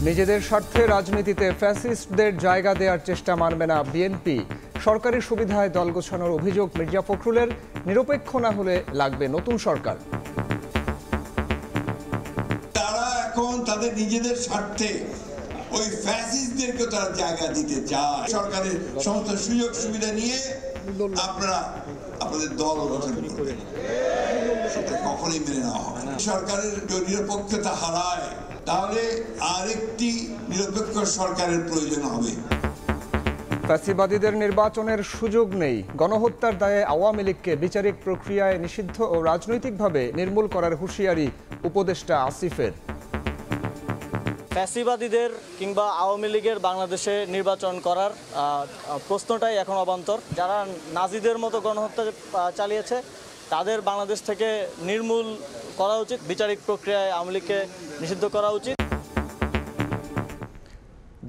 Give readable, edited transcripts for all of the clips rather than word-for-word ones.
নিজেদের স্বার্থে রাজনীতিতে ফ্যাসিস্টদের জায়গা দেওয়ার চেষ্টা মানবে না বিএনপি। সরকারি সুবিধায় দল গোছানোর অভিযোগ মির্জা ফখরুলের। নিরপেক্ষ না হলে লাগবে নতুন সরকার। তারা এখন তাদের নিজেদের স্বার্থে ওই ফ্যাসিস্টদেরকে তারা জায়গা দিতে চায়। সরকারের সমস্ত সুযোগ সুবিধা নিয়ে আপনারা আপনাদের দল গঠন করবেন, সেটা কখনোই মেনে নেওয়া হবে না। সরকারের নিরপেক্ষতা হারায়, তাহলে আরেকটি নিরপেক্ষ সরকারের প্রয়োজন হবে। ফ্যাসিবাদীদের নির্বাচনের সুযোগ নেই। গণহত্যার দায়ে আওয়ামী লীগকে বিচারিক প্রক্রিয়ায় নিষিদ্ধ ও রাজনৈতিকভাবে নির্মূল করার হুঁশিয়ারি উপদেষ্টা আসিফের। ফ্যাসিবাদীদের কিংবা আওয়ামী লীগের বাংলাদেশে নির্বাচন করার প্রশ্নটাই এখন অবান্তর। যারা নাজিদের মতো গণহত্যা চালিয়েছে তাদের বাংলাদেশ থেকে নির্মূল করা উচিত, বিচারিক প্রক্রিয়ায় আওয়ামী লীগকে নিষিদ্ধ করা উচিত।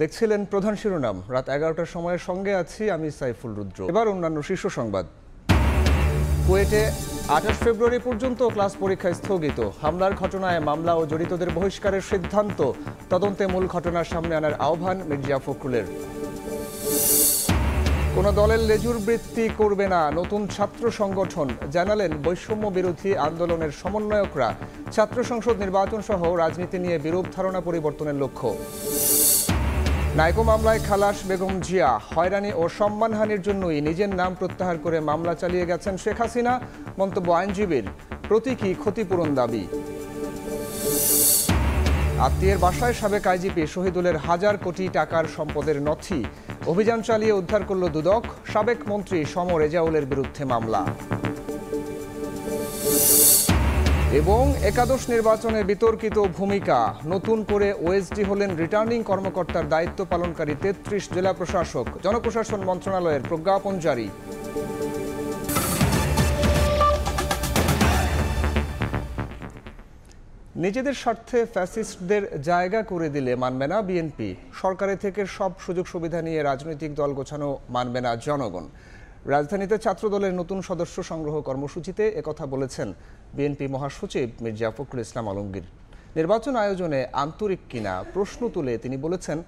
দেখছিলেন প্রধান শিরোনাম। রাত 11টার সময়ের সঙ্গে আছি আমি সাইফুল রুদ্র। এবার অন্যান্য শীর্ষ সংবাদ। কুয়েটে 28 ফেব্রুয়ারি পর্যন্ত ক্লাস পরীক্ষা স্থগিত। হামলার ঘটনায় মামলা ও জড়িতদের বহিষ্কারের সিদ্ধান্ত। তদন্তে মূল ঘটনার সামনে আনার আহ্বান মির্জা ফখরুলের। কোন দলের লেজুর বৃত্তি করবে না নতুন ছাত্র সংগঠন, জানালেন বৈষম্য বিরোধী আন্দোলনের সমন্বয়করা। ছাত্র সংসদ নির্বাচন সহ রাজনীতি নিয়ে বিরূপ ধারণা পরিবর্তনের লক্ষ্য। নাইকো মামলায় খালাস বেগম জিয়া। হয়রানি ও সম্মানহানির জন্যই নিজের নাম প্রত্যাহার করে মামলা চালিয়ে গেছেন শেখ হাসিনা। মন্তব্য আইনজীবীর। প্রতীকী ক্ষতিপূরণ দাবি। আত্মীয়ের বাসায় সাবেক আইজিপি শহীদুলের হাজার কোটি টাকার সম্পদের নথি। অভিযান চালিয়ে উদ্ধার করল দুদক। সাবেক মন্ত্রী সম রেজাউলের বিরুদ্ধে মামলা। এবং একাদশ নির্বাচনে বিতর্কিত ভূমিকা। নতুন করে ওএসডি হলেন রিটার্নিং কর্মকর্তার দায়িত্ব পালনকারী 33 জেলা প্রশাসক। জনপ্রশাসন মন্ত্রণালয়ের প্রজ্ঞাপন জারি। নিজেদের স্বার্থে ফ্যাসিস্টদের জায়গা করে দিলে মানবে না বিএনপি। সরকারের থেকে সব সুযোগ সুবিধা নিয়ে রাজনৈতিক দল গোছানো মানবে না জনগণ। রাজধানীতে ছাত্রদলের নতুন সদস্য সংগ্রহ কর্মসূচিতে একথা বলেছেন বিএনপি মহাসচিব মির্জা ফখরুল ইসলাম আলমগীর। নির্বাচন আয়োজনে আন্তরিক কিনা প্রশ্ন তুলে তিনি বলেছেন,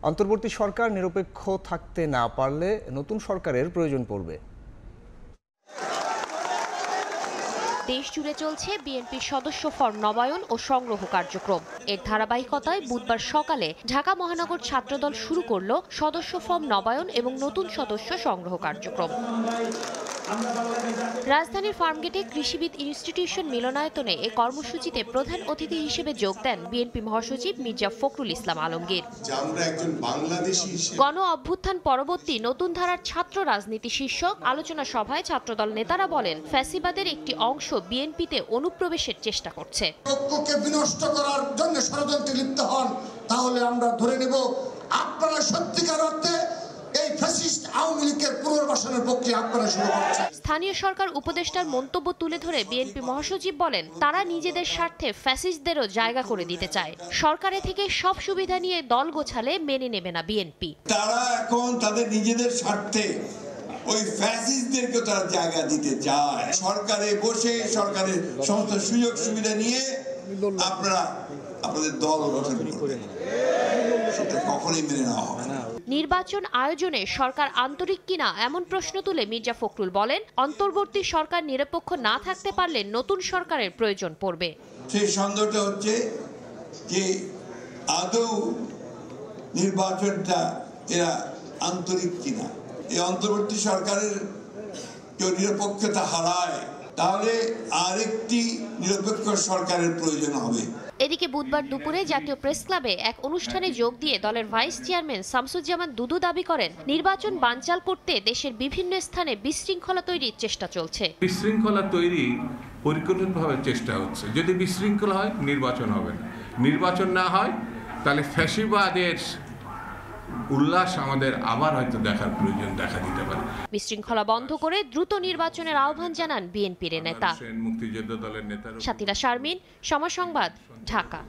অন্তর্বর্তী সরকার নিরপেক্ষ থাকতে না পারলে নতুন সরকারের প্রয়োজন পড়বে। দেশ জুড়ে চলছে বিএনপির সদস্য ফরম নবায়ন ও সংগ্রহ কার্যক্রম। এর ধারাবাহিকতায় বুধবার সকালে ঢাকা মহানগর ছাত্রদল শুরু করল সদস্য ফরম নবায়ন এবং নতুন সদস্য সংগ্রহ কার্যক্রম। রাজধানীর ফার্মগেটে কৃষিবিদ ইনস্টিটিউশন মিলনায়তনে এ কর্মসূচিতে প্রধান অতিথি হিসেবে যোগ দেন বিএনপি মহাসচিব মির্জা ফখরুল ইসলাম আলমগীর। গণ অভ্যুত্থান পরবর্তী নতুন ধারার ছাত্র রাজনীতি শীর্ষক আলোচনা সভায় ছাত্রদল নেতারা বলেন, ফ্যাসিবাদের একটি অংশ বিএনপিতে অনুপ্রবেশের চেষ্টা করছে। ঐক্যকে বিনষ্ট করার জন্য ষড়যন্ত্রে লিপ্ত হন, তাহলে আমরা ধরে নেব আপনারা সত্যিকার অর্থে এই ফ্যাসিস্ট আওয়ামী লীগের পুনর্বাসনের প্রক্রিয়া আপনারা শুরু করছেন। স্থানীয় সরকার উপদেষ্টার মন্তব্য তুলে ধরে বিএনপি মহাসচিব বলেন, তারা নিজেদের স্বার্থে ফ্যাসিস্টদেরও জায়গা করে দিতে চায়। সরকারের থেকে সব সুবিধা নিয়ে দল গোছালে মেনে নেবে না বিএনপি। তারা এখন তাদের নিজেদের স্বার্থে ওই ফ্যাসিস্টদেরকে তারা জায়গা দিতে চায়। সরকারে বসে সরকারের সমস্ত সুযোগ সুবিধা নিয়ে আপনারা আপনাদের দল গঠন করবেন, সেটা কখনোই মেনে নেওয়া হবে না। নির্বাচন আয়োজনে সরকার আন্তরিক কিনা এমন প্রশ্ন তুলে মির্জা ফখরুল বলেন, অন্তর্বর্তী সরকার নিরপেক্ষ না থাকতে পারলে নতুন সরকারের প্রয়োজন পড়বে। সেই সন্দেহটা হচ্ছে যে আদৌ নির্বাচনটা এরা আন্তরিক কিনা। এই অন্তর্বর্তী সরকারের কেউ নিরপেক্ষতা হারায়, তাহলে আরেকটি নিরপেক্ষ সরকারের প্রয়োজন হবে। এদিকে বুধবার দুপুরে জাতীয় প্রেস ক্লাবে এক অনুষ্ঠানে যোগ দিয়ে দলের ভাইস চেয়ারম্যান শামসুজ্জামান দুদু দাবি করেন, নির্বাচন বানচাল করতে দেশের বিভিন্ন স্থানে বিশৃঙ্খলা তৈরির চেষ্টা চলছে। বিশৃঙ্খলা তৈরি পরিকল্পিতভাবে চেষ্টা হচ্ছে। যদি বিশৃঙ্খলা হয় নির্বাচন হবে না, নির্বাচন না হয় তাহলে ফ্যাসিবাদের উল্লাস আমাদের আবার হয়তো দেখার প্রয়োজন দেখা দিতে পারে। বিশৃঙ্খলা বন্ধ করে দ্রুত নির্বাচনের আহ্বান জানান বিএনপির নেতা। মুক্তিযোদ্ধা দলের নেতা সাতিরা শারমিন, সময় সংবাদ, ঢাকা।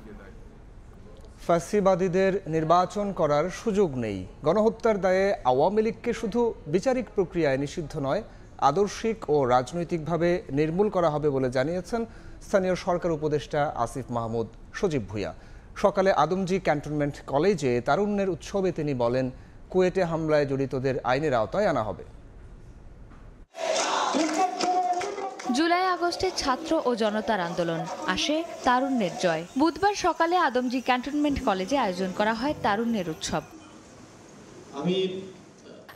ফ্যাসিবাদীদের নির্বাচন করার সুযোগ নেই। গণহত্যার দায়ে আওয়ামী লীগকে শুধু বিচারিক প্রক্রিয়ায় নিষিদ্ধ নয়, আদর্শিক ও রাজনৈতিকভাবে নির্মূল করা হবে বলে জানিয়েছেন স্থানীয় সরকার উপদেষ্টা আসিফ মাহমুদ সজীব ভুঁইয়া। সকালে আদমজী ক্যান্টনমেন্ট কলেজে তারুণ্যের উৎসবে তিনি বলেন, কুয়েটে হামলায় জড়িতদের আইনের আওতায় আনা হবে। জুলাই আগস্টে ছাত্র ও জনতার আন্দোলন, আসে তারুণ্যের জয়। বুধবার সকালে আদমজী ক্যান্টনমেন্ট কলেজে আয়োজন করা হয় তারুণ্যের উৎসব।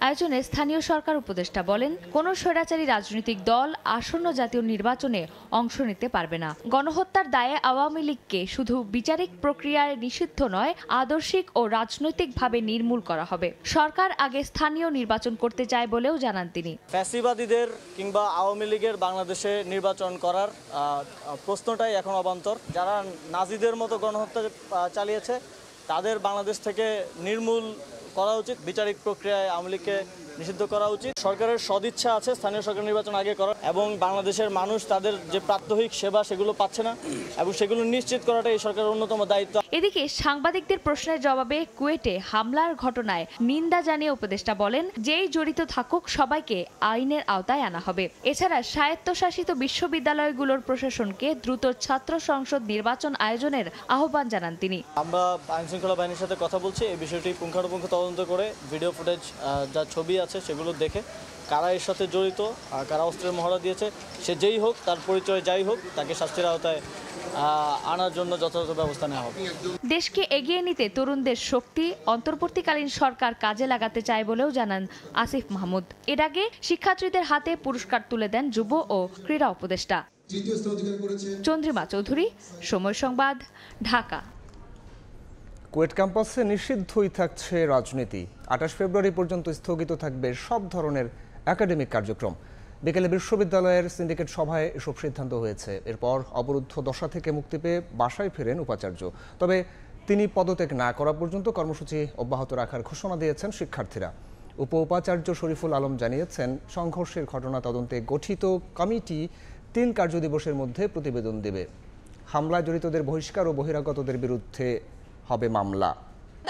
আয়োজনে স্থানীয় সরকার উপদেষ্টা বলেন, কোন স্বৈরাচারী রাজনৈতিক দল আসন্ন জাতীয় নির্বাচনে অংশ নিতে পারবে না। গণহত্যার দায়ে আওয়ামী লীগকে শুধু বিচারিক প্রক্রিয়ায় নিষিদ্ধ নয়, আদর্শিক ও রাজনৈতিকভাবে নির্মূল করা হবে। সরকার আগে স্থানীয় নির্বাচন করতে চায় বলেও জানান তিনি। ফ্যাসিবাদীদের কিংবা আওয়ামী লীগের বাংলাদেশে নির্বাচন করার প্রশ্নটাই এখন অবান্তর। যারা নাজিদের মতো গণহত্যা চালিয়েছে তাদের বাংলাদেশ থেকে নির্মূল করা উচিত। বিচারিক প্রক্রিয়ায় আওয়ামী লীগকে নিষিদ্ধ করা উচিত। সরকারের সদিচ্ছা আছে স্থানীয় সরকার নির্বাচন আগে করার, এবং বাংলাদেশের মানুষ তাদের যে প্রাত্যহিক সেবা সেগুলো পাচ্ছে না, এবং সেগুলো নিশ্চিত করাটা এই সরকারের অন্যতম দায়িত্ব। এদিকে সাংবাদিকদের প্রশ্নের জবাবে কুয়েটে হামলার ঘটনায় নিন্দা জানিয়ে উপদেষ্টা বলেন, যেই জড়িত থাকুক সবাইকে আইনের আওতায় আনা হবে। এছাড়া স্বায়ত্তশাসিত বিশ্ববিদ্যালয়গুলোর প্রশাসনকে দ্রুত ছাত্র সংসদ নির্বাচন আয়োজনের আহ্বান জানান তিনি। আমরা আইনশৃঙ্খলা বাহিনীর সাথে কথা বলছি এই বিষয়টি পুঙ্খানুপুঙ্খ তদন্ত করে ভিডিও ফুটেজ যা ছবি আছে সেগুলো দেখে কারা এর সাথে জড়িত, কারা অস্ত্রের মহড়া দিয়েছে, সে যেই হোক, তার পরিচয় যাই হোক, তাকে শাস্তির আওতায় আনার জন্য যথাযথ ব্যবস্থা নেওয়া হবে। দেশকে এগিয়ে নিতে তরুণদের শক্তি অন্তর্বর্তীকালীন সরকার কাজে লাগাতে চায় বলেও জানান আসিফ মাহমুদ। এর আগে শিক্ষার্থীদের হাতে পুরস্কার তুলে দেন যুব ও ক্রীড়া উপদেষ্টা। চন্দ্রিমা চৌধুরী, সময় সংবাদ, ঢাকা। কুয়েট ক্যাম্পাসে নিষিদ্ধই থাকছে রাজনীতি। 28 ফেব্রুয়ারি পর্যন্ত স্থগিত থাকবে সব ধরনের একাডেমিক কার্যক্রম। বিকেলে বিশ্ববিদ্যালয়ের সিন্ডিকেট সভায় এসব সিদ্ধান্ত হয়েছে। এরপর অবরুদ্ধ দশা থেকে মুক্তি পেয়ে বাসায় ফেরেন উপাচার্য। তবে তিনি পদত্যাগ না করা পর্যন্ত কর্মসূচি অব্যাহত রাখার ঘোষণা দিয়েছেন শিক্ষার্থীরা। উপাচার্য শরীফুল আলম জানিয়েছেন, সংঘর্ষের ঘটনা তদন্তে গঠিত কমিটি 3 কার্যদিবসের মধ্যে প্রতিবেদন দেবে। হামলায় জড়িতদের বহিষ্কার ও বহিরাগতদের বিরুদ্ধে হবে মামলা।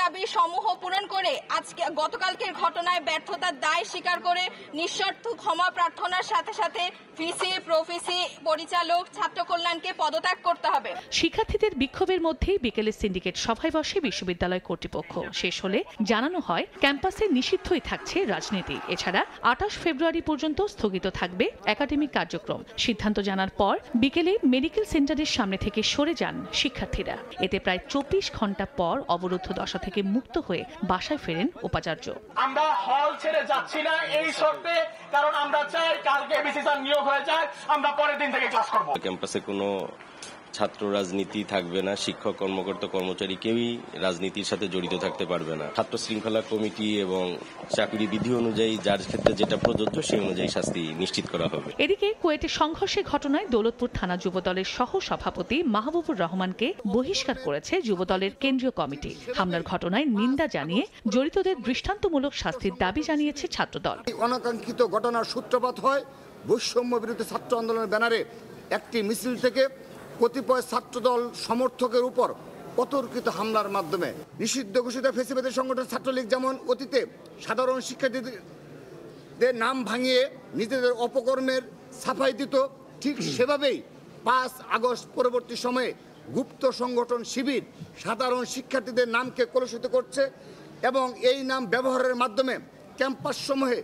দাবি সমূহ পূরণ করে আজকে গতকালকের ঘটনায় ব্যর্থতার দায় স্বীকার করে নিঃশর্ত ক্ষমা প্রার্থনার সাথে সাথে ভিসি, প্রভিসি, পরিচালক, ছাত্র কল্যাণকে পদত্যাগ করতে হবে। শিক্ষার্থীদের বিক্ষোভের মধ্যেই বিকেলে সিন্ডিকেট সভায় বসে বিশ্ববিদ্যালয় কর্তৃপক্ষ। শেষ হলে জানানো হয়, ক্যাম্পাসে নিষিদ্ধই থাকছে রাজনীতি। এছাড়া 28 ফেব্রুয়ারি পর্যন্ত স্থগিত থাকবে একাডেমিক কার্যক্রম। সিদ্ধান্ত জানার পর বিকেলে মেডিকেল সেন্টারের সামনে থেকে সরে যান শিক্ষার্থীরা। এতে প্রায় 24 ঘন্টা পর অবরুদ্ধ দশা থেকে মুক্ত হয়ে বাসায় ফেরেন উপাচার্য। আমরা হল ছেড়ে যাচ্ছি না এই শর্তে, কারণ আমরা চাই কালকে এবিসি স্যার নিয়োগ হয়ে যায়, আমরা পরের দিন থেকে ক্লাস করব। ক্যাম্পাসে কোনো ছাত্র রাজনীতি থাকবে না। শিক্ষক, কর্মকর্তা, কর্মচারী কেউই রাজনীতির সাথে জড়িত থাকতে পারবে না। ছাত্র শৃঙ্খলা কমিটি এবং চাকরি বিধি অনুযায়ী যার ক্ষেত্রে যেটা প্রযোজ্য সেই অনুযায়ী শাস্তি নিশ্চিত করা হবে। এদিকে কুয়েটে সংঘর্ষের ঘটনায় দৌলতপুর থানা যুবদলের সহ সভাপতি মাহবুবুর রহমানকে বহিষ্কার করেছে যুবদলের কেন্দ্রীয় কমিটি। হামলার ঘটনায় নিন্দা জানিয়ে জড়িতদের দৃষ্টান্তমূলক শাস্তির দাবি জানিয়েছে ছাত্রদল। অনাকাঙ্ক্ষিত ঘটনার সূত্রপাত হয় বৈষম্য বিরোধী ছাত্র আন্দোলনের ব্যানারে একটি মিছিল থেকে কতিপয় ছাত্রদল সমর্থকের উপর অতর্কিত হামলার মাধ্যমে। নিষিদ্ধ ঘোষিত ফ্যাসিবাদী সংগঠন ছাত্রলীগ যেমন অতীতে সাধারণ শিক্ষার্থীদের নাম ভাঙিয়ে নিজেদের অপকর্মের সাফাই দিত, ঠিক সেভাবেই 5 আগস্ট পরবর্তী সময়ে গুপ্ত সংগঠন শিবির সাধারণ শিক্ষার্থীদের নামকে কলুষিত করছে এবং এই নাম ব্যবহারের মাধ্যমে ক্যাম্পাস সমূহে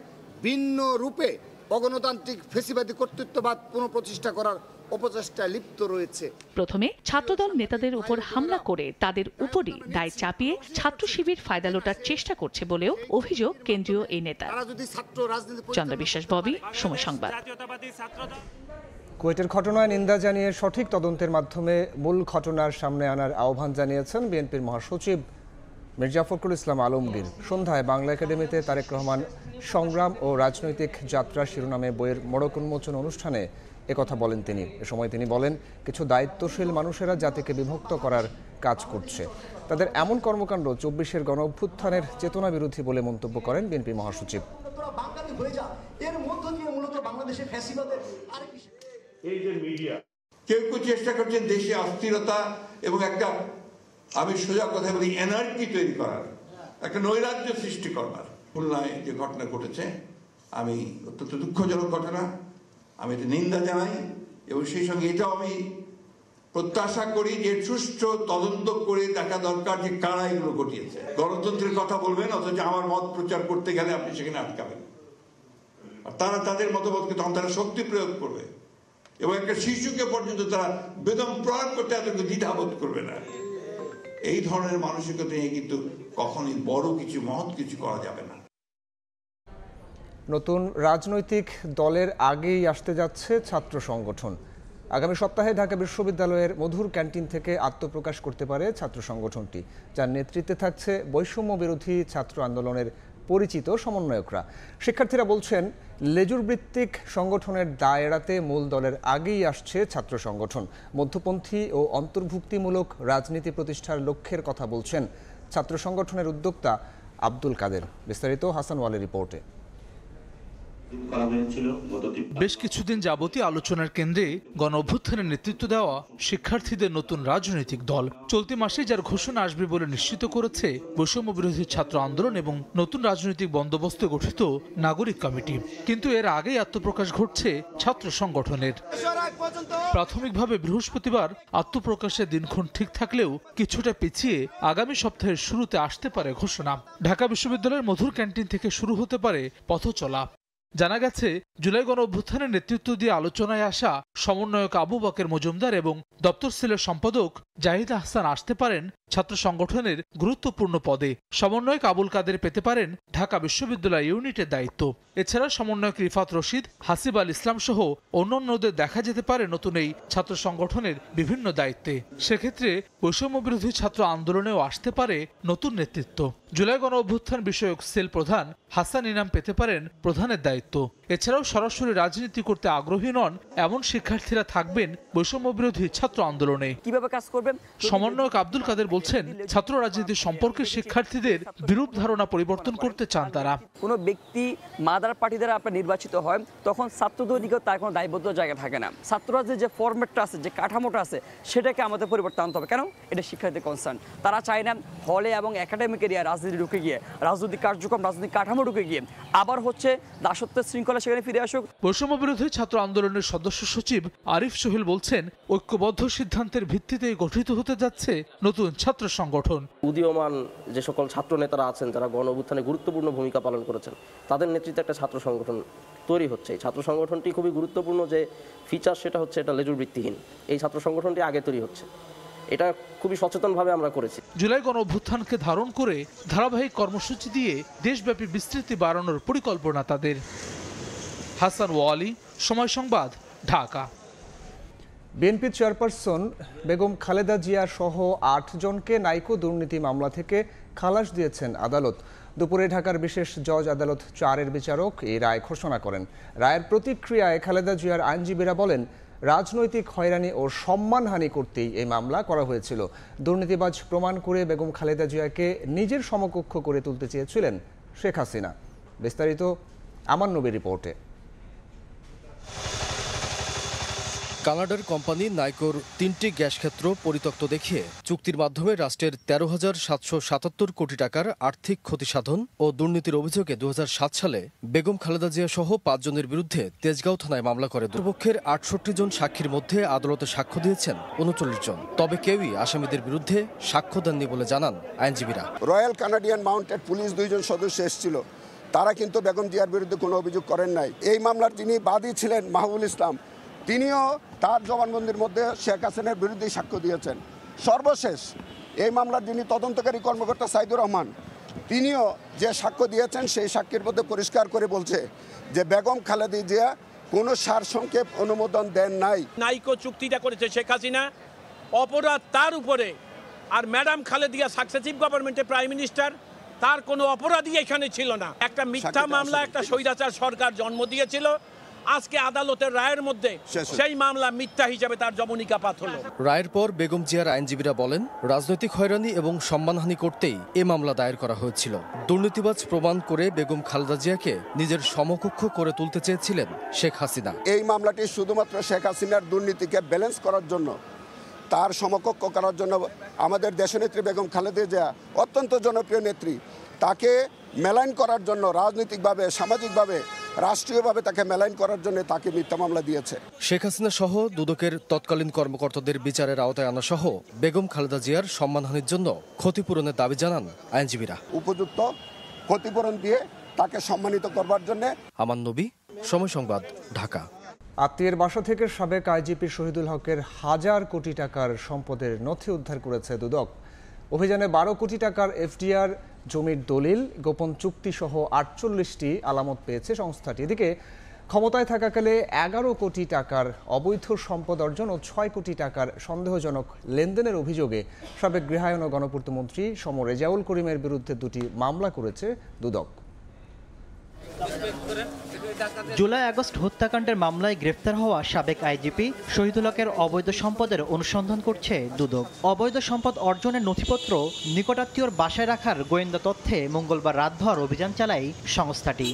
ভিন্ন রূপে অগণতান্ত্রিক ফ্যাসিবাদী কর্তৃত্ববাদ পুনঃপ্রতিষ্ঠা করার অপচেষ্টা লিপ্ত রয়েছে। প্রথমে ছাত্রদল নেতাদের উপর হামলা করে তাদের উপরই দায় চাপিয়ে ছাত্র শিবির ফায়দা লোটার চেষ্টা করছে বলেও অভিযোগ কেন্দ্রীয় এই নেতা। চন্দ্র বিশ্বাস, ববি, সময় সংবাদ। কুয়েটের ঘটনায় নিন্দা জানিয়ে সঠিক তদন্তের মাধ্যমে মূল ঘটনার সামনে আনার আহ্বান জানিয়েছেন বিএনপির মহাসচিব মির্জা ফখরুল ইসলাম আলমগীর। সন্ধ্যায় বাংলা একাডেমিতে তারেক রহমান সংগ্রাম ও রাজনৈতিক যাত্রা শিরোনামে বইয়ের মোড়ক উন্মোচন অনুষ্ঠানে একথা বলেন তিনি। এ সময় তিনি বলেন, কিছু দায়িত্বশীল মানুষেরা জাতিকে বিভক্ত করার কাজ করছে। তাদের এমন কর্মকাণ্ড 24-এর গণ অভ্যুত্থানের চেতনা বিরোধী বলে মন্তব্য করেন বিএনপি মহাসচিব। কেউ কেউ চেষ্টা করছেন দেশে অস্থিরতা এবং একটা, আমি সোজা কথা বলি, এনার্জি তৈরি করার, একটা নৈরাজ্য সৃষ্টি করবার। খুলনায় যে ঘটনা ঘটেছে, আমি অত্যন্ত দুঃখজনক ঘটনা, আমি এটা নিন্দা জানাই এবং সেই সঙ্গে এটাও আমি প্রত্যাশা করি যে সুষ্ঠু তদন্ত করে দেখা দরকার যে কারা এগুলো ঘটিয়েছে। গণতন্ত্রের কথা বলবেন অথচ আমার মত প্রচার করতে গেলে আপনি সেখানে আটকাবেন। আর তারা তাদের মতামতকে তখন তারা শক্তি প্রয়োগ করবে এবং একটা শিশুকে পর্যন্ত তারা বেদম প্রয়োগ করতে এতটুকু দ্বিধাবোধ করবে না। এই ধরনের মানসিকতা নিয়ে কিন্তু কখনোই বড় কিছু মহৎ কিছু করা যাবে না। নতুন রাজনৈতিক দলের আগেই আসতে যাচ্ছে ছাত্র সংগঠন। আগামী সপ্তাহে ঢাকা বিশ্ববিদ্যালয়ের মধুর ক্যান্টিন থেকে আত্মপ্রকাশ করতে পারে ছাত্র সংগঠনটি, যার নেতৃত্বে থাকছে বৈষম্য বিরোধী ছাত্র আন্দোলনের পরিচিত সমন্বয়করা। শিক্ষার্থীরা বলছেন, লেজুর ভিত্তিক সংগঠনের দায় এড়াতে মূল দলের আগেই আসছে ছাত্র সংগঠন। মধ্যপন্থী ও অন্তর্ভুক্তিমূলক রাজনীতি প্রতিষ্ঠার লক্ষ্যের কথা বলছেন ছাত্র সংগঠনের উদ্যোক্তা আব্দুল কাদের। বিস্তারিত হাসান ওয়ালের রিপোর্টে। বেশ কিছুদিন যাবতীয় আলোচনার কেন্দ্রে গণ অভ্যুত্থানের নেতৃত্ব দেওয়া শিক্ষার্থীদের নতুন রাজনৈতিক দল চলতি মাসে যার ঘোষণা আসবে বলে নিশ্চিত করেছে বৈষম্য বিরোধী ছাত্র আন্দোলন এবং নতুন রাজনৈতিক বন্দোবস্তে গঠিত নাগরিক কমিটি। কিন্তু এর আগেই আত্মপ্রকাশ ঘটছে ছাত্র সংগঠনের। প্রাথমিকভাবে বৃহস্পতিবার আত্মপ্রকাশের দিনক্ষণ ঠিক থাকলেও কিছুটা পিছিয়ে আগামী সপ্তাহের শুরুতে আসতে পারে ঘোষণা। ঢাকা বিশ্ববিদ্যালয়ের মধুর ক্যান্টিন থেকে শুরু হতে পারে পথ চলা। জানা গেছে, জুলাই গণ অভ্যুত্থানের নেতৃত্ব দিয়ে আলোচনায় আসা সমন্বয়ক আবু বকর মজুমদার এবং দপ্তর সেলের সম্পাদক জাহিদ আহসান আসতে পারেন ছাত্র সংগঠনের গুরুত্বপূর্ণ পদে। সমন্বয়ক আবুল কাদের পেতে পারেন ঢাকা বিশ্ববিদ্যালয় ইউনিটের দায়িত্ব। এছাড়া সমন্বয়ক রিফাত রশিদ, হাসিব আল ইসলাম সহ অন্যান্যদের দেখা যেতে পারে নতুন এই ছাত্র সংগঠনের বিভিন্ন দায়িত্বে। সেক্ষেত্রে বৈষম্য বিরোধী ছাত্র আন্দোলনেও আসতে পারে নতুন নেতৃত্ব। জুলাই গণ অভ্যুত্থান বিষয়ক সেল প্রধান হাসান ইনাম পেতে পারেন প্রধানের দায়িত্ব। এছাড়াও সরাসরি রাজনীতি করতে আগ্রহী নন এমন শিক্ষার্থীরা থাকবেন বৈষম্য বিরোধী ছাত্র আন্দোলনে। কিভাবে কাজ করবেন? সমন্বয়ক আব্দুল কাদের বলছেন, ছাত্র রাজনীতি সম্পর্কে শিক্ষার্থীদের বিরূপ ধারণা পরিবর্তন করতে চান তারা। কোনো ব্যক্তি মাদার পার্টি দ্বারা আপনার নির্বাচিত হয় তখন ছাত্রদের দিকেও তার কোনো দায়বদ্ধ জায়গা থাকে না। ছাত্র রাজনীতির যে ফরম্যাটটা আছে, যে কাঠামোটা আছে, সেটাকে আমাদের পরিবর্তন আনতে হবে। কেন? এটা শিক্ষার্থীদের কনসার্ন। তারা চায় না হলে এবং একাডেমিক এরিয়া রাজনীতি ঢুকে গিয়ে, রাজনৈতিক কার্যক্রম, রাজনৈতিক কাঠামো ঢুকে গিয়ে আবার হচ্ছে দাসত্বের শৃঙ্খলা সেখানে ফিরে আসুক। বৈষম্য বিরোধী ছাত্র আন্দোলনের সদস্য সচিব আরিফ সোহেল বলছেন, ঐক্যবদ্ধ সিদ্ধান্তের ভিত্তিতেই গঠিত হতে যাচ্ছে নতুন ছাত্র সংগঠন। উদীয়মান যে সকল ছাত্র নেতারা আছেন, যারা গণ অভ্যুত্থানে গুরুত্বপূর্ণ ভূমিকা পালন করেছেন, তাদের নেতৃত্বে একটা ছাত্র সংগঠন তৈরি হচ্ছে। এই ছাত্র সংগঠনটি খুবই গুরুত্বপূর্ণ যে ফিচার, সেটা হচ্ছে এটা লেজুর ভিত্তিহীন। এই ছাত্র সংগঠনটি আগে তৈরি হচ্ছে, এটা খুবই সচেতনভাবে আমরা করেছি। জুলাই গণ অভ্যুত্থানকে ধারণ করে ধারাবাহিক কর্মসূচি দিয়ে দেশব্যাপী বিস্তৃতি বাড়ানোর পরিকল্পনা তাদের। হাসান ওয়ালি, সময় সংবাদ, ঢাকা। বিএনপি চেয়ারপারসন বেগম খালেদা জিয়া সহ ৮ জনকে নাইকো দুর্নীতি মামলা থেকে খালাস দিয়েছেন আদালত। দুপুরে ঢাকার বিশেষ জজ আদালত 4-এর বিচারক এই রায় ঘোষণা করেন। রায়ের প্রতিক্রিয়ায় খালেদা জিয়ার আইনজীবীরা বলেন, রাজনৈতিক হয়রানি ও সম্মানহানি করতেই এই মামলা করা হয়েছিল। দুর্নীতিবাজ প্রমাণ করে বেগম খালেদা জিয়াকে নিজের সমকক্ষ করে তুলতে চেয়েছিলেন শেখ হাসিনা। বিস্তারিত আমান নবীর রিপোর্টে। কানাডার কোম্পানি নাইকোর 3টি গ্যাস ক্ষেত্র পরিত্যক্ত দেখিয়ে চুক্তির মাধ্যমে রাষ্ট্রের 13,777 কোটি টাকার আর্থিক ক্ষতিসাধন ও দুর্নীতির অভিযোগে 2007 সালে বেগম খালেদা জিয়া সহ 5 জনের বিরুদ্ধে তেজগাঁও থানায় মামলা করে। দুপক্ষের 68 জন সাক্ষীর মধ্যে আদালতে সাক্ষ্য দিয়েছেন 39 জন। তবে কেউই আসামিদের বিরুদ্ধে সাক্ষ্য দেননি বলে জানান আইনজীবীরা। রয়্যাল কানাডিয়ান মাউন্টেড পুলিশ 2 জন সদস্য এসেছিল, তারা কিন্তু বেগম জিয়ার বিরুদ্ধে কোনো অভিযোগ করেন নাই। এই মামলার যিনি বাদী ছিলেন মাহবুবুল ইসলাম, তিনিও তার জবানবন্দির মধ্যে শেখ হাসিনার বিরুদ্ধে সাক্ষ্য দিয়েছেন। সর্বশেষ এই মামলার যিনি তদন্তকারী কর্মকর্তা সাইদুর রহমান, তিনিও যে সাক্ষ্য দিয়েছেন সেই সাক্ষীর মধ্যে পরিষ্কার করে বলছে যে বেগম খালেদা জিয়া কোনো সারসংক্ষেপ অনুমোদন দেন নাই। নাইকো চুক্তিটা করেছে শেখ হাসিনা, অপরাধ তার উপরে। আর ম্যাডাম খালেদা সাকসেসিভ গভর্নমেন্টের প্রাইম মিনিস্টার, তার কোনো অপরাধী এখানে ছিল না। একটা মিথ্যা মামলা, একটা স্বৈরাচার সরকার জন্ম দিয়েছিল। আজকে আদালতের রায়ের মধ্যে সেই মামলা মিথ্যা হিসেবে তার জবনিকাপাত হলো। রায়ের পর বেগম জিয়ার আইনজীবীরা বলেন, রাজনৈতিক হয়রানি এবং সম্মানহানি করতেই এ মামলা দায়ের করা হয়েছিল। দুর্নীতিবাজ প্রমাণ করে বেগম খালেদা জিয়াকে নিজের সমকক্ষ করে তুলতে চেয়েছিলেন শেখ হাসিনা। এই মামলাটি শুধুমাত্র শেখ হাসিনার দুর্নীতিকে ব্যালেন্স করার জন্য, তার সমকক্ষ করার জন্য আমাদের দেশনেত্রী বেগম খালেদা জিয়া অত্যন্ত জনপ্রিয় নেত্রী, তাকে মেলাইন করার জন্য রাজনৈতিকভাবে, সামাজিকভাবে রাষ্ট্রীয়ভাবে তাকে মেলাইন করার জন্য তাকে মিথ্যা মামলা দিয়েছে। শেখ হাসিনা সহ দুদকের তৎকালীন কর্মকর্তাদের বিচারের আওতায় আনা সহ বেগম খালেদা জিয়ার সম্মানহানির জন্য ক্ষতিপূরণের দাবি জানান আইনজীবীরা। উপযুক্ত ক্ষতিপূরণ দিয়ে তাকে সম্মানিত করবার জন্য। আমান নবী, সময় সংবাদ, ঢাকা। আত্মীয়ের বাসা থেকে সাবেক আইজিপি শহীদুল হকের 1000 কোটি টাকার সম্পদের নথি উদ্ধার করেছে দুদক। অভিযানে 12 কোটি টাকার এফডিআর, জমির দলিল, গোপন চুক্তি সহ 48টি আলামত পেয়েছে সংস্থাটি। এদিকে ক্ষমতায় থাকাকালে 11 কোটি টাকার অবৈধ সম্পদ অর্জন ও 6 কোটি টাকার সন্দেহজনক লেনদেনের অভিযোগে সাবেক গৃহায়ন ও গণপূর্ত মন্ত্রী সম রেজাউল করিমের বিরুদ্ধে 2টি মামলা করেছে দুদক। জুলাই আগস্ট হত্যাকাণ্ডের মামলায় গ্রেফতার হওয়া সাবেক আইজিপি শহীদুল হকের অবৈধ সম্পদের অনুসন্ধান করছে দুদক। অবৈধ সম্পদ অর্জনের নথিপত্র নিকটাত্মীয়র বাসায় রাখার গোয়েন্দা তথ্যে মঙ্গলবার রাতভর অভিযান চালায় সংস্থাটি।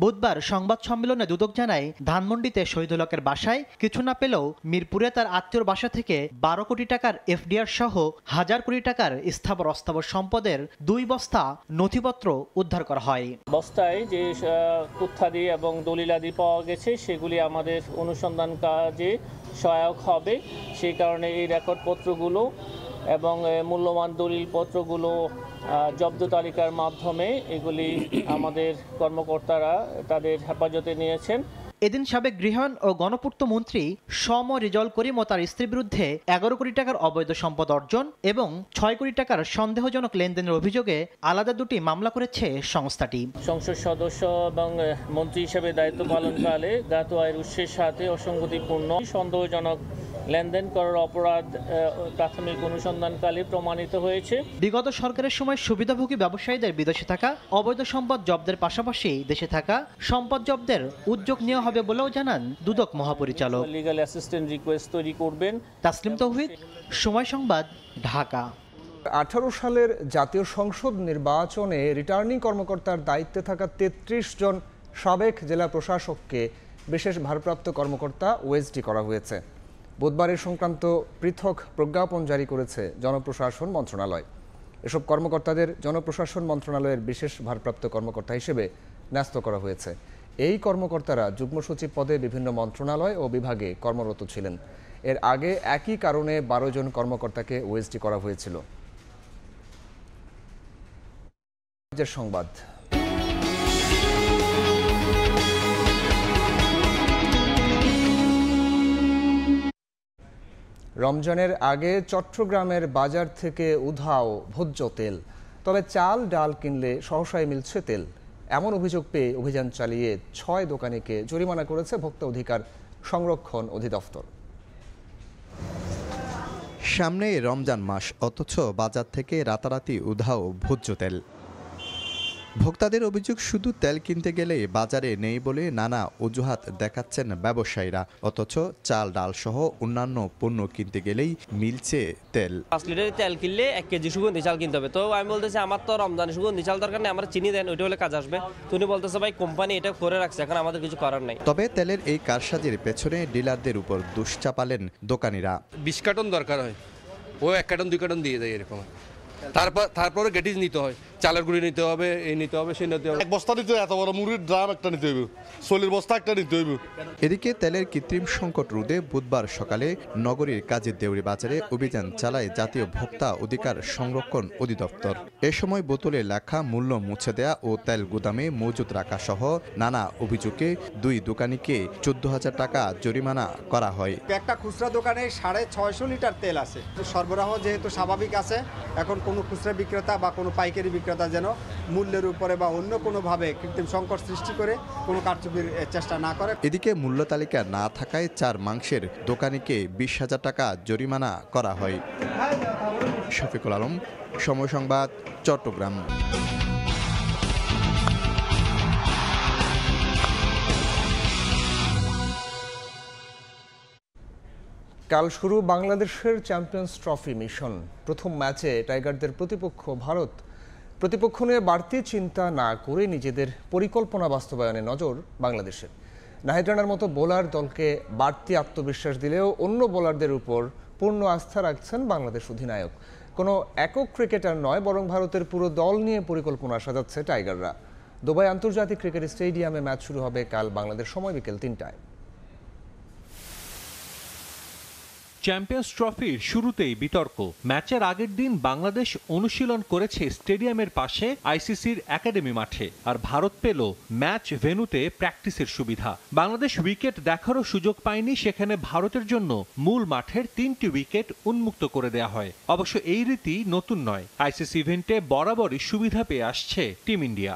বুধবার সংবাদ সম্মেলনে দুদক জানায়, ধানমন্ডিতে শহীদুল হকের বাসায় কিছু না পেলেও মিরপুরে তার আত্মীয়র বাসা থেকে 12 কোটি টাকার এফডিআর সহ 1000 কোটি টাকার স্থাবর অস্থাবর সম্পদের 2 বস্তা নথিপত্র উদ্ধার করা হয়। বস্তায় যে তথ্যাদি এবং দলিলাদি পাওয়া গেছে সেগুলি আমাদের অনুসন্ধান কাজে সহায়ক হবে। সেই কারণে এই রেকর্ডপত্রগুলো এবং মূল্যবান দলিলপত্রগুলো জব্দ তালিকার মাধ্যমে এগুলি আমাদের কর্মকর্তারা তাদের হেফাজতে নিয়েছেন। এদিন সাবেক গৃহায়ন ও গণপূর্ত মন্ত্রী সম রেজাউল করিম ও তার স্ত্রীর বিরুদ্ধে 11 কোটি টাকার অবৈধ সম্পদ অর্জন এবং 6 কোটি টাকার সন্দেহজনক লেনদেনের অভিযোগে আলাদা 2টি মামলা করেছে সংস্থাটি। সংসদ সদস্য এবং মন্ত্রী হিসেবে দায়িত্ব পালনকালে জ্ঞাত আয়ের উৎসের সাথে অসঙ্গতিপূর্ণ সন্দেহজনক লেনদেন করার অপরাধ প্রাথমিক অনুসন্ধানকালে প্রমাণিত হয়েছে। বিগত সরকারের সময় সুবিধাভোগী ব্যবসায়ীদের বিদেশে থাকা অবৈধ সম্পদ জব্দের পাশাপাশি দেশে থাকা সম্পদ জব্দের উদ্যোগ নেওয়া হবে বলেও জানান দুদক মহাপরিচালক। লিগ্যাল অ্যাসিস্ট্যান্ট রিকোয়েস্ট তৈরি করবেন। তাসলিম তৌহিদ, সময় সংবাদ, ঢাকা। 18 সালের জাতীয় সংসদ নির্বাচনে রিটার্নিং কর্মকর্তার দায়িত্বে থাকা 33 জন সাবেক জেলা প্রশাসককে বিশেষ ভারপ্রাপ্ত কর্মকর্তা ওএসডি করা হয়েছে। বুধবার এ সংক্রান্ত পৃথক প্রজ্ঞাপন জারি করেছে জনপ্রশাসন মন্ত্রণালয়। এসব কর্মকর্তাদের জনপ্রশাসন মন্ত্রণালয়ের বিশেষ ভারপ্রাপ্ত কর্মকর্তা হিসেবে ন্যস্ত করা হয়েছে। এই কর্মকর্তারা যুগ্ম সচিব পদে বিভিন্ন মন্ত্রণালয় ও বিভাগে কর্মরত ছিলেন। এর আগে একই কারণে 12 জন কর্মকর্তাকে ওএসডি করা হয়েছিল। সংবাদ। রমজানের আগে চট্টগ্রামের বাজার থেকে উধাও ভোজ্য তেল, তবে চাল ডাল কিনলে সহসায় মিলছে তেল। এমন অভিযোগ পেয়ে অভিযান চালিয়ে 6 দোকানিকে জরিমানা করেছে ভোক্তা অধিকার সংরক্ষণ অধিদপ্তর। সামনে রমজান মাস, অথচ বাজার থেকে রাতারাতি উধাও ভোজ্য তেল। ভোক্তাদের অভিযোগ, শুধু তেল কিনতে গেলে বাজারে নেই বলে নানা অজুহাত দেখাচ্ছেন ব্যবসায়ীরা, অথচ চাল ডাল সহ অন্যান্য পণ্য কিনতে গেলেই মিলছে তেল। 5 লিটার তেল কিনলে 1 কেজি সুগন্ধি চাল কিনতে হবে। তো আমি বলতেছি আমার তো রমজানে সুগন্ধি চাল দরকার নেই, আমার চিনি দেন, ওইটা হলে কাজ আসবে। তুমি বলতেছে ভাই কোম্পানি এটা করে রাখছে, এখন আমাদের কিছু করার নাই। তবে তেলের এই কারসাজির পেছনে ডিলারদের উপর দোষ চাপালেন দোকানিরা। 20 কার্টন দরকার হয়, ও 1 কার্টন 2 কার্টন দিয়ে দেয় এরকম। তারপরে গেটিস নিতে হয়, চালের গুঁড়ি নিতে হবে, এই নিতে হবে, সেই নিতে হবে। 1 বস্তা নিতে এত বড় মুড়ির ড্রাম একটা নিতে হবে, সোলের বস্তা একটা নিতে হবে। এদিকে তেলের কৃত্রিম সংকট রোধে বুধবার সকালে নগরীর কাজীর দেউরি বাজারে অভিযান চালায় জাতীয় ভোক্তা অধিকার সংরক্ষণ অধিদপ্তর। এ সময় বোতলে লেখা মূল্য মুছে দেয়া ও তেল গুদামে মজুত রাখা সহ নানা অভিযোগে 2 দোকানিকে 14,000 টাকা জরিমানা করা হয়। একটা খুচরা দোকানে 650 লিটার তেল আছে। সরবরাহ যেহেতু স্বাভাবিক আছে, এখন কোনো খুচরা বিক্রেতা বা কোনো পাইকারি বিক্রেতা যেন মূল্যের উপরে বা অন্য কোনোভাবে কৃত্রিম সংকট সৃষ্টি করে কোনো কারচুপির চেষ্টা না করে। এদিকে মূল্য তালিকা না থাকায় 4 মাংসের দোকানিকে 20,000 টাকা জরিমানা করা হয়। শফিকুল আলম, সময় সংবাদ, চট্টগ্রাম। কাল শুরু বাংলাদেশের চ্যাম্পিয়ন্স ট্রফি মিশন। প্রথম ম্যাচে টাইগারদের প্রতিপক্ষ ভারত। প্রতিপক্ষ নিয়ে বাড়তি চিন্তা না করে নিজেদের পরিকল্পনা বাস্তবায়নে নজর বাংলাদেশের। নাহিদ রানার মতো বোলার দলকে বাড়তি আত্মবিশ্বাস দিলেও অন্য বোলারদের উপর পূর্ণ আস্থা রাখছেন বাংলাদেশ অধিনায়ক। কোনো একক ক্রিকেটার নয়, বরং ভারতের পুরো দল নিয়ে পরিকল্পনা সাজাচ্ছে টাইগাররা। দুবাই আন্তর্জাতিক ক্রিকেট স্টেডিয়ামে ম্যাচ শুরু হবে কাল বাংলাদেশ সময় বিকেল 3টায়। চ্যাম্পিয়ন্স ট্রফির শুরুতেই বিতর্ক। ম্যাচের আগের দিন বাংলাদেশ অনুশীলন করেছে স্টেডিয়ামের পাশে আইসিসির একাডেমি মাঠে, আর ভারত পেল ম্যাচ ভেন্যুতে প্র্যাকটিসের সুবিধা। বাংলাদেশ উইকেট দেখারও সুযোগ পায়নি, সেখানে ভারতের জন্য মূল মাঠের 3টি উইকেট উন্মুক্ত করে দেয়া হয়। অবশ্য এই রীতি নতুন নয়, আইসিসি ইভেন্টে বরাবরই সুবিধা পেয়ে আসছে টিম ইন্ডিয়া।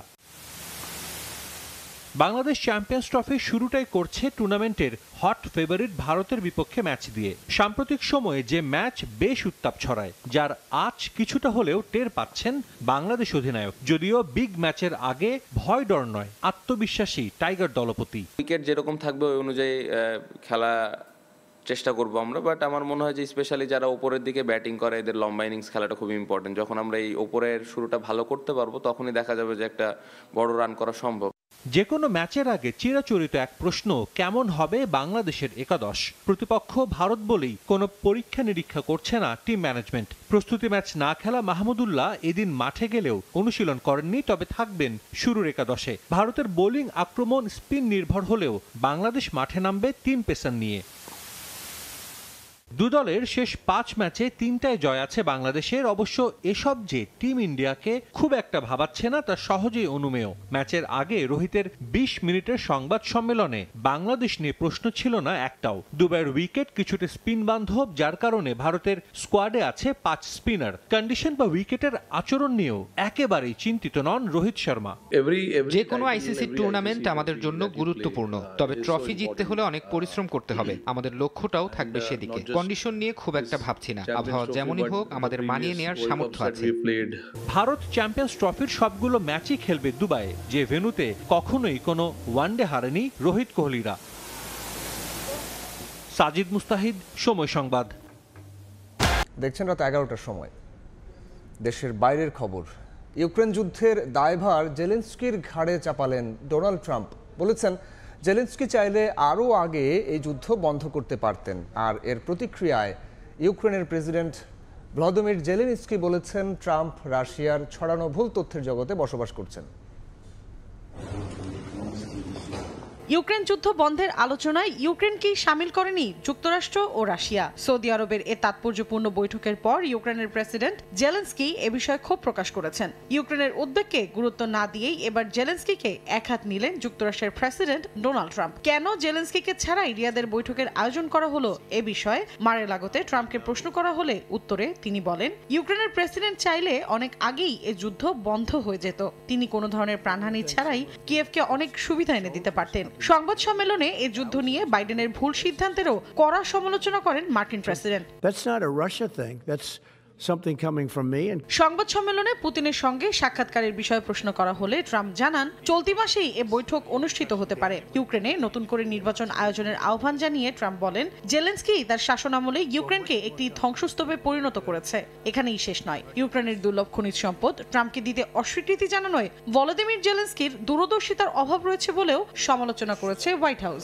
বাংলাদেশ চ্যাম্পিয়ন্স ট্রফির শুরুটাই করছে টুর্নামেন্টের হট ফেভারিট ভারতের বিপক্ষে ম্যাচ দিয়ে। সাম্প্রতিক সময়ে যে ম্যাচ বেশ উত্তাপ ছড়ায়, যার আজ কিছুটা হলেও টের পাচ্ছেন বাংলাদেশ অধিনায়ক। যদিও বিগ ম্যাচের আগে ভয় ডর নয়, আত্মবিশ্বাসী টাইগার দলপতি। উইকেট যেরকম থাকবে ওই অনুযায়ী খেলা চেষ্টা করব আমরা, বাট আমার মনে হয় যে স্পেশালি যারা উপরের দিকে ব্যাটিং করে এদের লম্বা ইনিংস খেলাটা খুব ইম্পর্টেন্ট। যখন আমরা এই উপরের শুরুটা ভালো করতে পারবো তখনই দেখা যাবে যে একটা বড় রান করা সম্ভব। যে কোনো ম্যাচের আগে চিরাচরিত এক প্রশ্ন, কেমন হবে বাংলাদেশের একাদশ? প্রতিপক্ষ ভারত বলেই কোনো পরীক্ষা নিরীক্ষা করছে না টিম ম্যানেজমেন্ট। প্রস্তুতি ম্যাচ না খেলা মাহমুদুল্লাহ এদিন মাঠে গেলেও অনুশীলন করেননি, তবে থাকবেন শুরুর একাদশে। ভারতের বোলিং আক্রমণ স্পিন নির্ভর হলেও বাংলাদেশ মাঠে নামবে 3 পেসার নিয়ে। দুদলের শেষ 5 ম্যাচে 3টায় জয় আছে বাংলাদেশের। অবশ্য এসব যে টিম ইন্ডিয়াকে খুব একটা ভাবাচ্ছে না তা সহজেই অনুমেয়। ম্যাচের আগে রোহিতের 20 মিনিটের সংবাদ সম্মেলনে বাংলাদেশ নিয়ে প্রশ্ন ছিল না একটাও। দুবাইয়ের উইকেট কিছুটা স্পিন বান্ধব, যার কারণে ভারতের স্কোয়াডে আছে 5 স্পিনার। কন্ডিশন বা উইকেটের আচরণ নিয়েও একেবারেই চিন্তিত নন রোহিত শর্মা। যে কোনো আইসিসি টুর্নামেন্ট আমাদের জন্য গুরুত্বপূর্ণ, তবে ট্রফি জিততে হলে অনেক পরিশ্রম করতে হবে। আমাদের লক্ষ্যটাও থাকবে সেদিকে। কন্ডিশন নিয়ে খুব একটা ভাবছি না, আবহাওয়া যেমনই হোক আমাদের মানিয়ে নেওয়ার সামর্থ্য আছে। ভারত চ্যাম্পিয়ন্স ট্রফির সবগুলো ম্যাচই খেলবে দুবাইয়ে, যে ভেন্যুতে কখনোই কোনো ওয়ানডে হারেনি রোহিত কোহলিরা। সাজিদ মুস্তাহিদ, সময় সংবাদ। দেখছেন রাত 11টার সময়। দেশের বাইরের খবর। ইউক্রেন যুদ্ধের দায়ভার জেলেনস্কির ঘাড়ে চাপালেন ডোনাল্ড ট্রাম্প। বলেছেন জেলেনস্কি চাইলে আরও আগে এই যুদ্ধ বন্ধ করতে পারতেন। আর এর প্রতিক্রিয়ায় ইউক্রেনের প্রেসিডেন্ট ভ্লাদিমির জেলেনস্কি বলেছেন ট্রাম্প রাশিয়ার ছড়ানো ভুল তথ্যের জগতে বসবাস করছেন। ইউক্রেন যুদ্ধ বন্ধের আলোচনায় ইউক্রেনকেই শামিল করেনি যুক্তরাষ্ট্র ও রাশিয়া। সৌদি আরবের এ তাৎপর্যপূর্ণ বৈঠকের পর ইউক্রেনের প্রেসিডেন্ট জেলেনস্কি এ বিষয়ে ক্ষোভ প্রকাশ করেছেন। ইউক্রেনের উদ্বেগকে গুরুত্ব না দিয়েই এবার জেলেনস্কিকে একহাত নিলেন যুক্তরাষ্ট্রের প্রেসিডেন্ট ডোনাল্ড ট্রাম্প। কেন জেলেনস্কিকে ছাড়াই রিয়াদের বৈঠকের আয়োজন করা হলো এ বিষয়ে মারে-লাগোতে ট্রাম্পকে প্রশ্ন করা হলে উত্তরে তিনি বলেন, ইউক্রেনের প্রেসিডেন্ট চাইলে অনেক আগেই এ যুদ্ধ বন্ধ হয়ে যেত। তিনি কোনো ধরনের প্রাণহানি ছাড়াই কিয়েভকে অনেক সুবিধা এনে দিতে পারতেন। সংবাদ সম্মেলনে এই যুদ্ধ নিয়ে বাইডেনের ভুল সিদ্ধান্তেরও কড়া সমালোচনা করেন মার্কিন প্রেসিডেন্ট। সংবাদ সম্মেলনে পুতিনের সঙ্গে সাক্ষাৎকারের বিষয়ে প্রশ্ন করা হলে ট্রাম্প জানান, চলতি মাসেই এ বৈঠক অনুষ্ঠিত হতে পারে। ইউক্রেনে নতুন করে নির্বাচন আয়োজনের আহ্বান জানিয়ে ট্রাম্প বলেন, জেলেনস্কি তার শাসনামলে ইউক্রেনকে একটি ধ্বংসস্তূপে পরিণত করেছে। এখানেই শেষ নয়। ইউক্রেনের দুর্লভ খনিজ সম্পদ ট্রাম্পকে দিতে অস্বীকৃতি জানানোয় ভলোদিমির জেলেনস্কির দূরদর্শিতার অভাব রয়েছে বলেও সমালোচনা করেছে হোয়াইট হাউস।